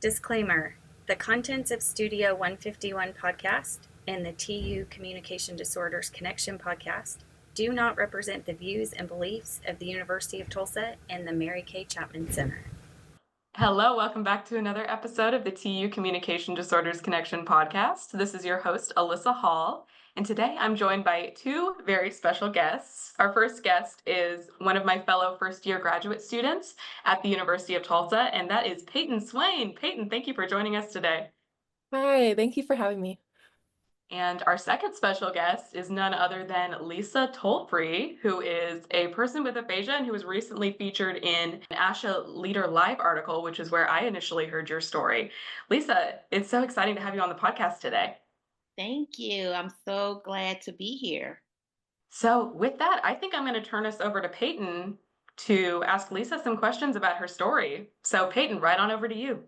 Disclaimer: the contents of Studio 151 podcast and the TU Communication Disorders Connection podcast do not represent the views and beliefs of the University of Tulsa and the Mary Kay Chapman Center. Hello, welcome back to another episode of the TU Communication Disorders Connection podcast. This is your host, Alyssa Hall, and today I'm joined by two very special guests. Our first guest is one of my fellow first-year graduate students at the University of Tulsa, and that is Payton Swain. Payton, thank you for joining us today. Hi, thank you for having me. And our second special guest is none other than Lisa ToleFree, who is a person with aphasia and who was recently featured in an ASHA Leader Live article, which is where I initially heard your story. Lisa, it's so exciting to have you on the podcast today. Thank you. I'm so glad to be here. So with that, I think I'm going to turn us over to Payton to ask Lisa some questions about her story. So Payton, right on over to you.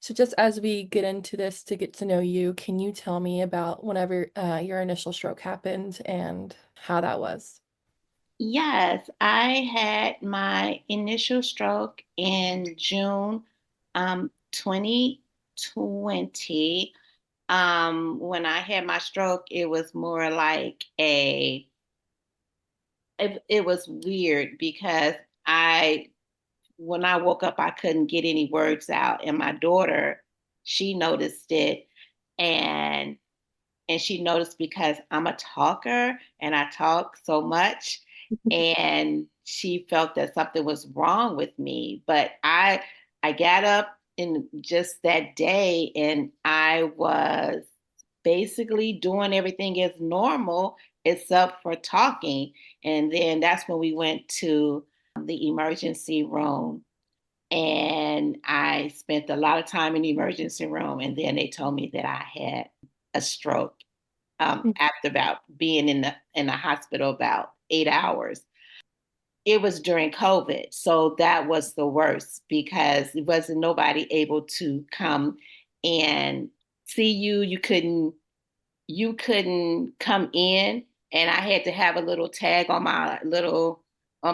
So just as we get into this to get to know you, can you tell me about whenever your initial stroke happened and how that was? Yes, I had my initial stroke in June 2020. When I had my stroke, it was more like it was weird because when I woke up, I couldn't get any words out. And my daughter, she noticed it. And she noticed because I'm a talker and I talk so much. And she felt that something was wrong with me. But I got up in just that day and I was basically doing everything as normal except for talking. And then that's when we went to the emergency room. And I spent a lot of time in the emergency room. And then they told me that I had a stroke after about being in the hospital about 8 hours. It was during COVID. So that was the worst because it wasn't nobody able to come and see you. You couldn't come in. And I had to have a little tag on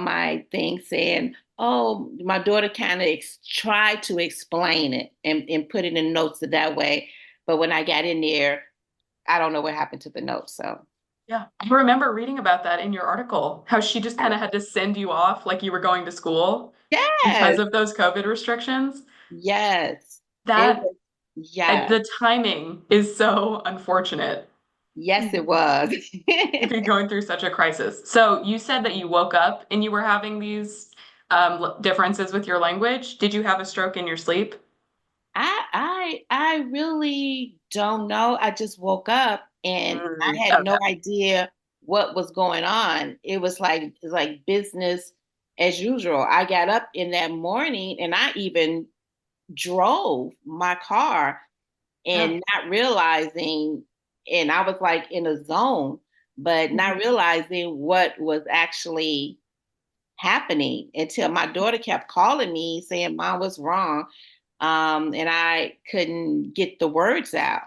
my thing saying, oh, my daughter kind of tried to explain it and put it in notes that way. But when I got in there, I don't know what happened to the notes. So Yeah, I remember reading about that in your article, how she just kind of had to send you off like you were going to school because yes, of those COVID restrictions. yes, it That was, yes, the timing is so unfortunate yes, it was. if you're going through such a crisis. So you said that you woke up and you were having these differences with your language. Did you have a stroke in your sleep? I really don't know. I just woke up and I had Okay. no idea what was going on. It's like business as usual. I got up in that morning and I even drove my car Yeah. and not realizing, and I was like in a zone, but not realizing what was actually happening until my daughter kept calling me saying, Mom, what's wrong? And I couldn't get the words out.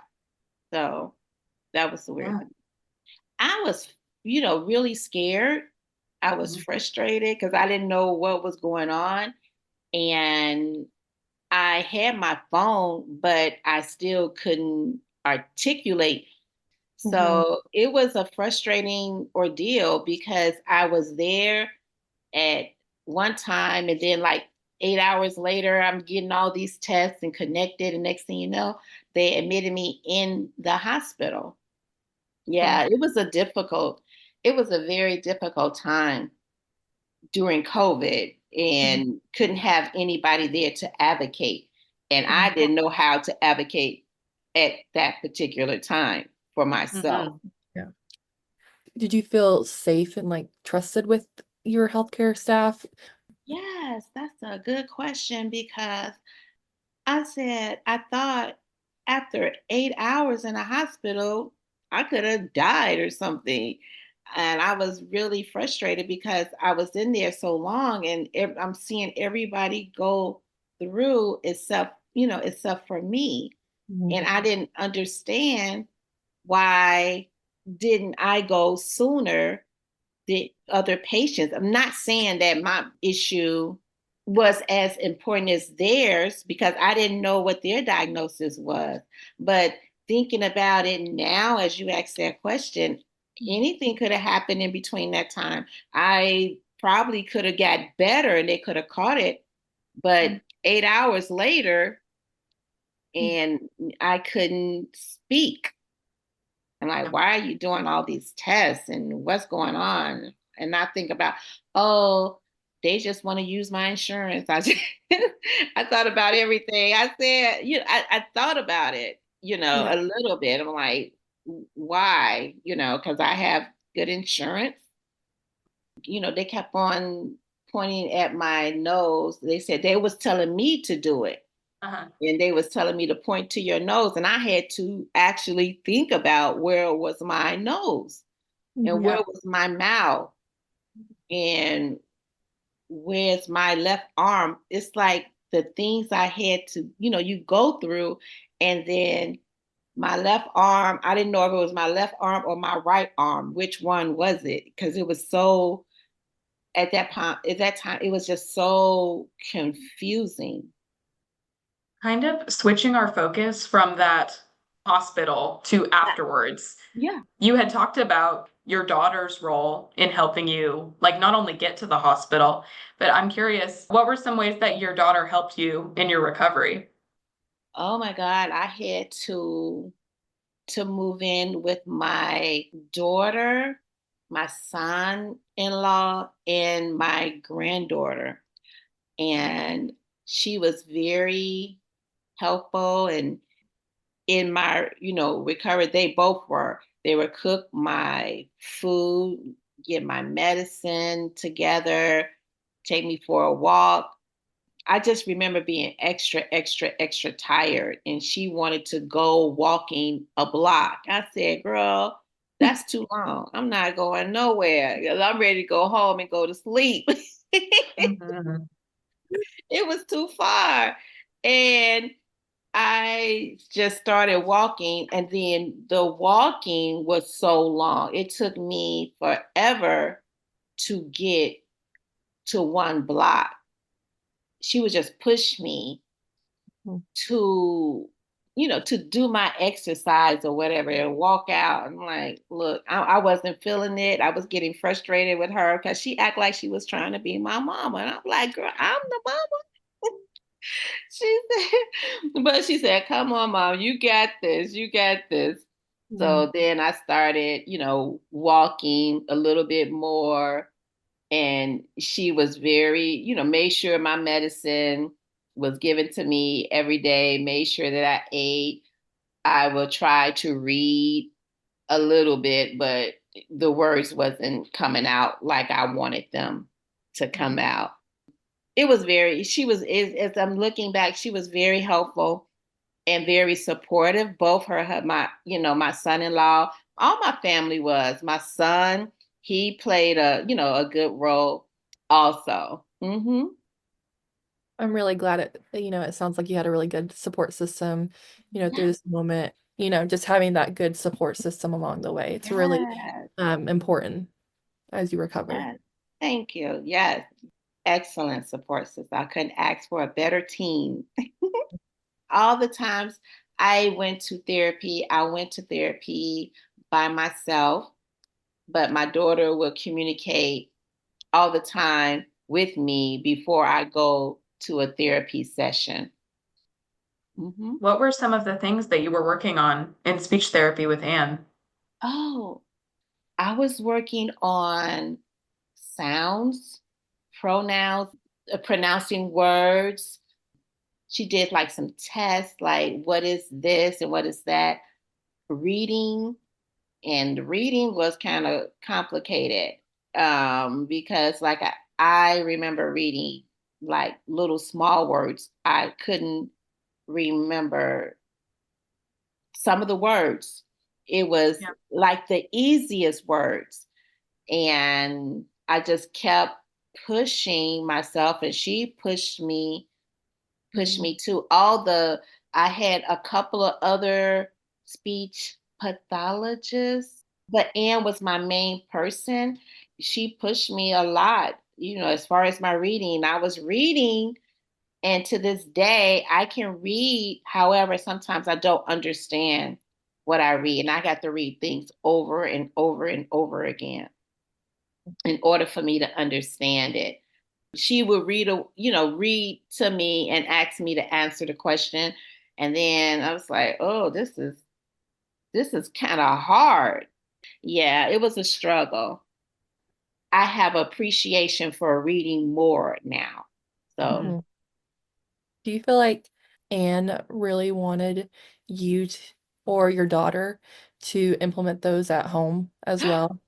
So that was the weird Yeah. thing. I was, really scared. I was Mhm. frustrated because I didn't know what was going on. And I had my phone, but I still couldn't articulate. So it was a frustrating ordeal because I was there at one time and then like 8 hours later, I'm getting all these tests and connected. And next thing you know, they admitted me in the hospital. Yeah, Wow. it was a very difficult time during COVID and couldn't have anybody there to advocate. And I didn't know how to advocate at that particular time for myself. Mhm. Yeah. Did you feel safe and like trusted with your healthcare staff? Yes, that's a good question because I thought after 8 hours in a hospital, I could have died or something. And I was really frustrated because I was in there so long and I'm seeing everybody go through except for me. And I didn't understand why didn't I go sooner than other patients. I'm not saying that my issue was as important as theirs because I didn't know what their diagnosis was. But thinking about it now, as you asked that question, anything could have happened in between that time. I probably could have got better and they could have caught it, but 8 hours later, and I couldn't speak. I'm like, why are you doing all these tests and what's going on? And I think about, oh, they just want to use my insurance. I thought about everything. I said, I thought about it, Yeah. a little bit. I'm like, why? Because I have good insurance. They kept on pointing at my nose. They said they was telling me to do it. Uh-huh. And they was telling me to point to your nose, and I had to actually think about where was my nose and where was my mouth and where's my left arm. It's like the things I had to, you go through, and then my left arm, I didn't know if it was my left arm or my right arm. Which one was it? Because it was so at that time, it was just so confusing. Kind of switching our focus from that hospital to afterwards. Yeah. You had talked about your daughter's role in helping you, like, not only get to the hospital, but I'm curious, what were some ways that your daughter helped you in your recovery? Oh my God, I had to move in with my daughter, my son-in-law, and my granddaughter. And she was very helpful. And in my, recovery, they both were. They would cook my food, get my medicine together, take me for a walk. I just remember being extra, extra, extra tired, and she wanted to go walking a block. I said, girl, that's too long. I'm not going nowhere. I'm ready to go home and go to sleep. Mhm. It was too far. And I just started walking, and then the walking was so long. It took me forever to get to one block. She would just push me to to do my exercise or whatever and walk out. I'm like, look, I wasn't feeling it. I was getting frustrated with her because she acted like she was trying to be my mama. And I'm like, girl, I'm the mama. She said, but she said, come on, mom, you got this. You got this. So then I started, walking a little bit more, and she was very, made sure my medicine was given to me every day, made sure that I ate. I will try to read a little bit, but the words wasn't coming out like I wanted them to come out. She was, as I'm looking back, she was very helpful and very supportive. Both my, my son-in-law, all my family was. My son, he played a good role also. Mm-hmm. I'm really glad it sounds like you had a really good support system, through this moment, just having that good support system along the way. It's really Yes, important as you recover. yes. Thank you. Yes. Excellent support system. I couldn't ask for a better team. All the times I went to therapy, by myself, but my daughter will communicate all the time with me before I go to a therapy session. Mm-hmm. What were some of the things that you were working on in speech therapy with Anne? Oh, I was working on sounds, pronouns, pronouncing words. She did like some tests, like what is this and what is that. Reading, and reading was kind of complicated because like I remember reading like little small words. I couldn't remember some of the words. It was like the easiest words. And I just kept pushing myself, and she pushed me to I had a couple of other speech pathologists, but Anne was my main person. She pushed me a lot as far as my reading, I was reading, and to this day, I can read. However, sometimes I don't understand what I read, and I got to read things over and over and over again in order for me to understand it. She would read to me and ask me to answer the question, and then I was like, "Oh, this is kind of hard." Yeah, it was a struggle. I have appreciation for reading more now. So Mhm. Do you feel like Anne really wanted you or your daughter to implement those at home as well?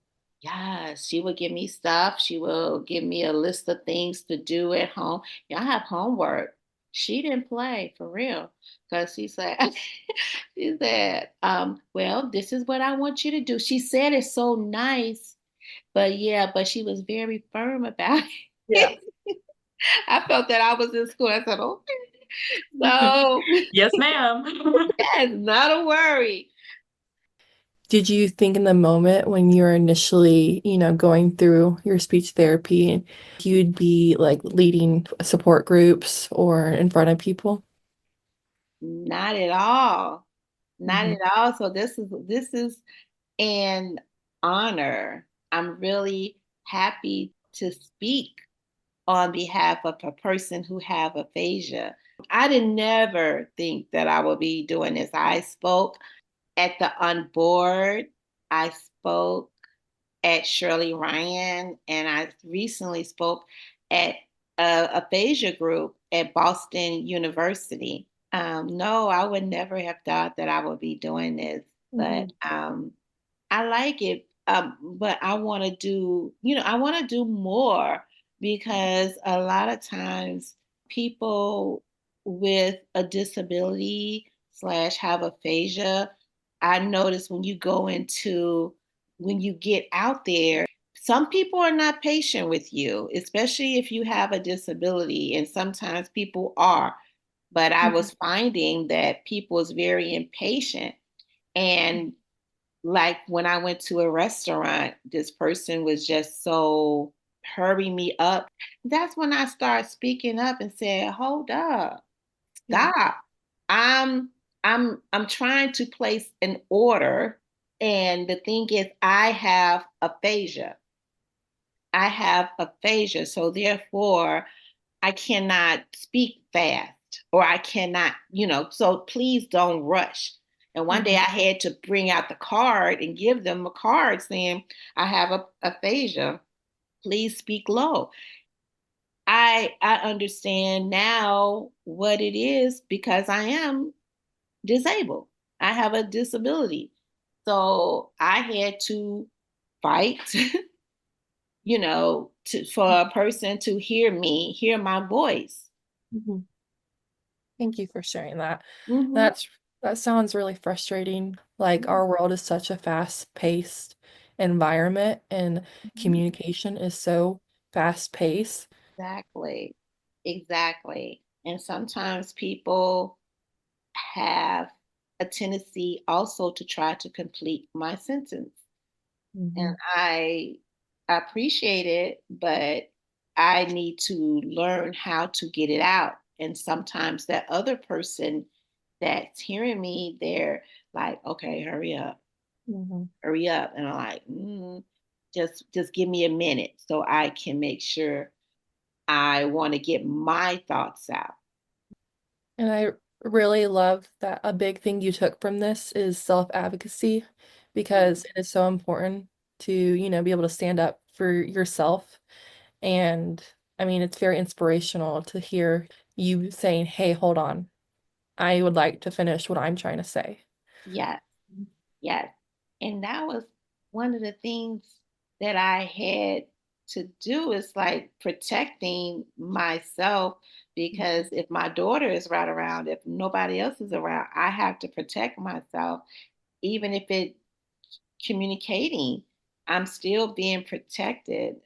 yeah, she would give me stuff. She will give me a list of things to do at home. Yeah, I have homework. She didn't play for real because she said, she said, well, this is what I want you to do. She said it so nice, but yeah, but she was very firm about Yeah. it. I felt that I was in school. I said, okay. So, Yes, ma'am. yes, not a worry. Did you think in the moment when you were initially, going through your speech therapy, you'd be like leading support groups or in front of people? Not at all. Not Mhm. at all. So this is an honor. I'm really happy to speak on behalf of a person who have aphasia. I didn't never think that I would be doing this. I spoke at the Unboard. I spoke at Shirley Ryan, and I recently spoke at a aphasia group at Boston University. No, I would never have thought that I would be doing this, but Mhm. I like it. But I want to I want to do more because a lot of times people with a disability slash have aphasia, I notice when you get out there, some people are not patient with you, especially if you have a disability, and sometimes people are. But I Mhm. was finding that people is very impatient. And like when I went to a restaurant, this person was just so hurry me up. That's when I started speaking up and said, "Hold up, Yeah. stop. I'm I'm trying to place an order, and the thing is, I have aphasia. I have aphasia, so therefore I cannot speak fast or I cannot, so please don't rush." And one day Mhm. I had to bring out the card and give them a card saying, "I have aphasia. Please speak low." I understand now what it is because I am disabled. I have a disability. So I had to fight, for a person to hear me, hear my voice. Mhm. Thank you for sharing that. Hmm. That sounds really frustrating. Like our world is such a fast-paced environment and communication is so fast-paced. Exactly. Exactly. And sometimes people have a tendency also to try to complete my sentence. And Mhm. I appreciate it, but I need to learn how to get it out. And sometimes that other person that's hearing me, they're like, "Okay, Mhm. hurry up." And I'm like, just give me a minute so I can make sure I want to get my thoughts out. And I really love that a big thing you took from this is self-advocacy because it is so important to, be able to stand up for yourself. And I mean, it's very inspirational to hear you saying, "Hey, hold on. I would like to finish what I'm trying to say." Yes, yes. And that was one of the things that I had to do is like protecting myself because if my daughter is right around, if nobody else is around, I have to protect myself, even if it communicating, I'm still being protected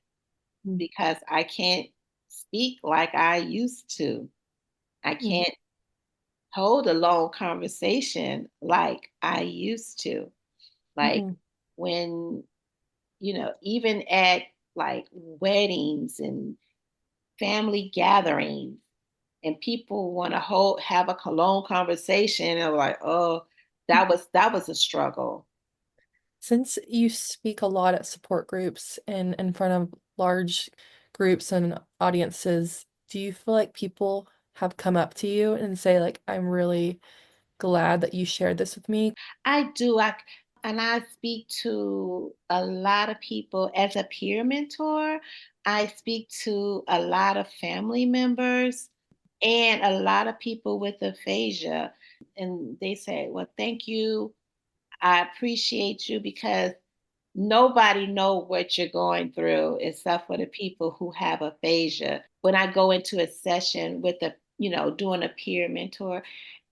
Mhm. because I can't speak like I used to. I Mhm. can't hold a long conversation like I used to. Like Mhm. when, even at like weddings and family gatherings, and people want to have a long conversation, and like, oh, that was a struggle. Since you speak a lot at support groups and in front of large groups and audiences, do you feel like people have come up to you and say, like, I'm really glad that you shared this with me? I do. I speak to a lot of people as a peer mentor. I speak to a lot of family members and a lot of people with aphasia. And they say, well, thank you. I appreciate you, because nobody know what you're going through except for the people who have aphasia. When I go into a session with doing a peer mentor,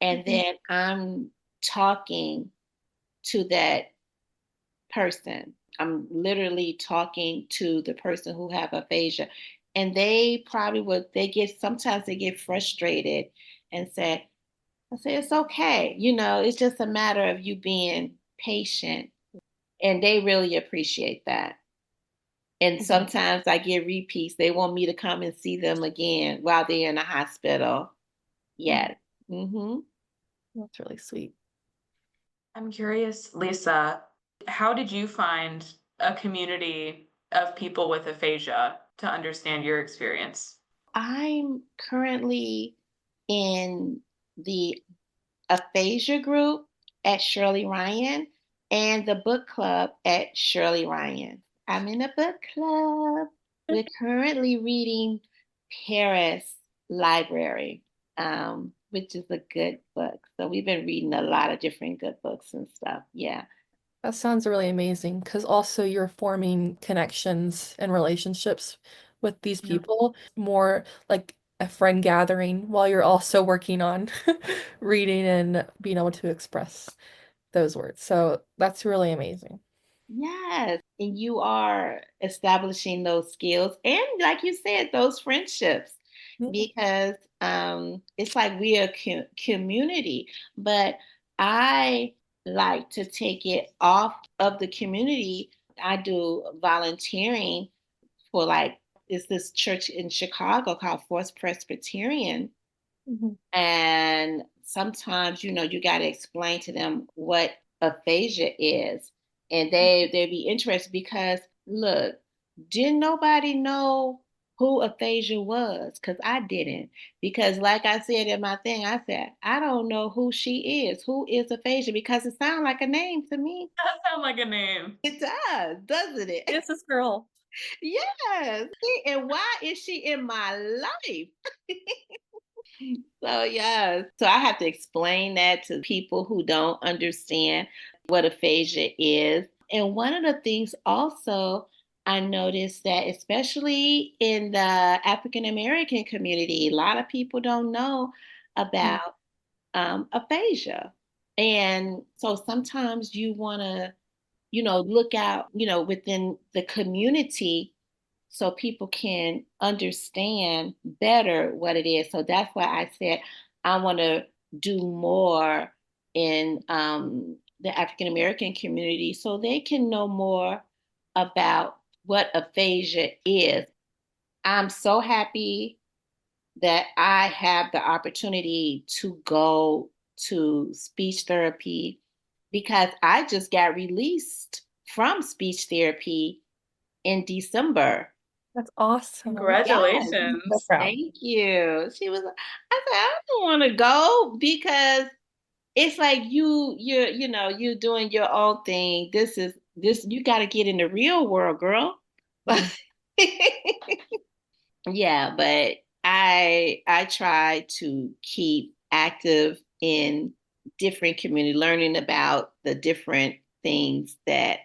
and then I'm talking to that person. I'm literally talking to the person who have aphasia. And they probably sometimes they get frustrated and I say, it's okay. It's just a matter of you being patient. And they really appreciate that. And sometimes I get repeats. They want me to come and see them again while they're in the hospital. Yes. Mm-hmm. That's really sweet. I'm curious, Lisa, how did you find a community of people with aphasia to understand your experience? I'm currently in the aphasia group at Shirley Ryan and the book club at Shirley Ryan. I'm in a book club. We're currently reading Paris Library, which is a good book. So we've been reading a lot of different good books and stuff. Yeah. That sounds really amazing because also you're forming connections and relationships with these Yeah. people, more like a friend gathering while you're also working on reading and being able to express those words. So that's really amazing. Yes. And you are establishing those skills and, like you said, those friendships, Yeah. because it's like we're a community. But I like to take it off of the community. I do volunteering for, like, it's this church in Chicago called Force Presbyterian. Mhm. And sometimes, you got to explain to them what aphasia is. And they'd be interested because, look, didn't nobody know who aphasia was? Because I didn't. Because, like I said in my thing, I said, I don't know who she is. Who is aphasia? Because it sounds like a name to me. That sounds like a name. It does, doesn't it? It's this girl. Yes. And why is she in my life? So, yeah. So I have to explain that to people who don't understand what aphasia is. And one of the things also, I noticed that, especially in the African American community, a lot of people don't know about aphasia. And so sometimes you want to, look out, within the community so people can understand better what it is. So that's why I said I want to do more in the African American community so they can know more about what aphasia is. I'm so happy that I have the opportunity to go to speech therapy, because I just got released from speech therapy in December. That's awesome. Yes, I'm so Congratulations. proud. thank you. I said, I don't want to go, because it's like you're doing your own thing. You got to get in the real world, girl. Mhm. Yeah, but I try to keep active in different community, learning about the different things that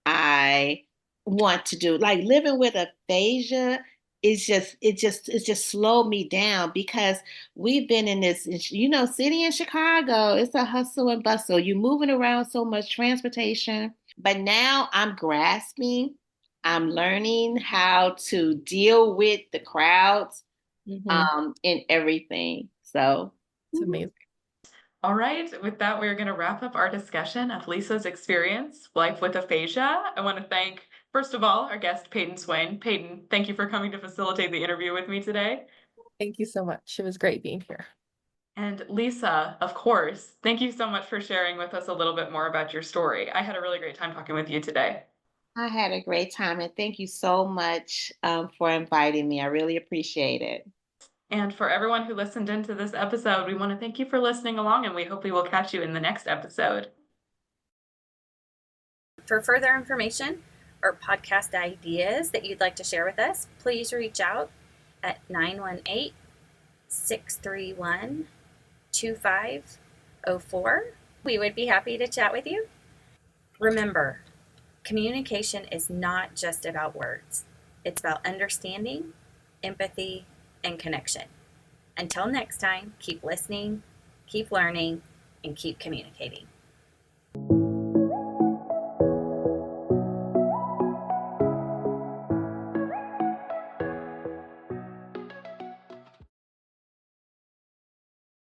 I want to do. Like living with aphasia it's just slowed me down, because we've been in this, city in Chicago. It's a hustle and bustle. You're moving around so much, transportation. But now I'm grasping, I'm learning how to deal with the crowds Mhm. in everything. So It's amazing. All right, with that, we're going to wrap up our discussion of Lisa's experience, life with aphasia. I want to thank, first of all, our guest, Payton Swain. Payton, thank you for coming to facilitate the interview with me today. Thank you so much. It was great being here. And Lisa, of course, thank you so much for sharing with us a little bit more about your story. I had a really great time talking with you today. I had a great time, and thank you so much for inviting me. I really appreciate it. And for everyone who listened into this episode, we want to thank you for listening along, and we hope we will catch you in the next episode. For further information or podcast ideas that you'd like to share with us, please reach out at 918-631-2504. We would be happy to chat with you. Remember, communication is not just about words. It's about understanding, empathy, and connection. Until next time, keep listening, keep learning, and keep communicating.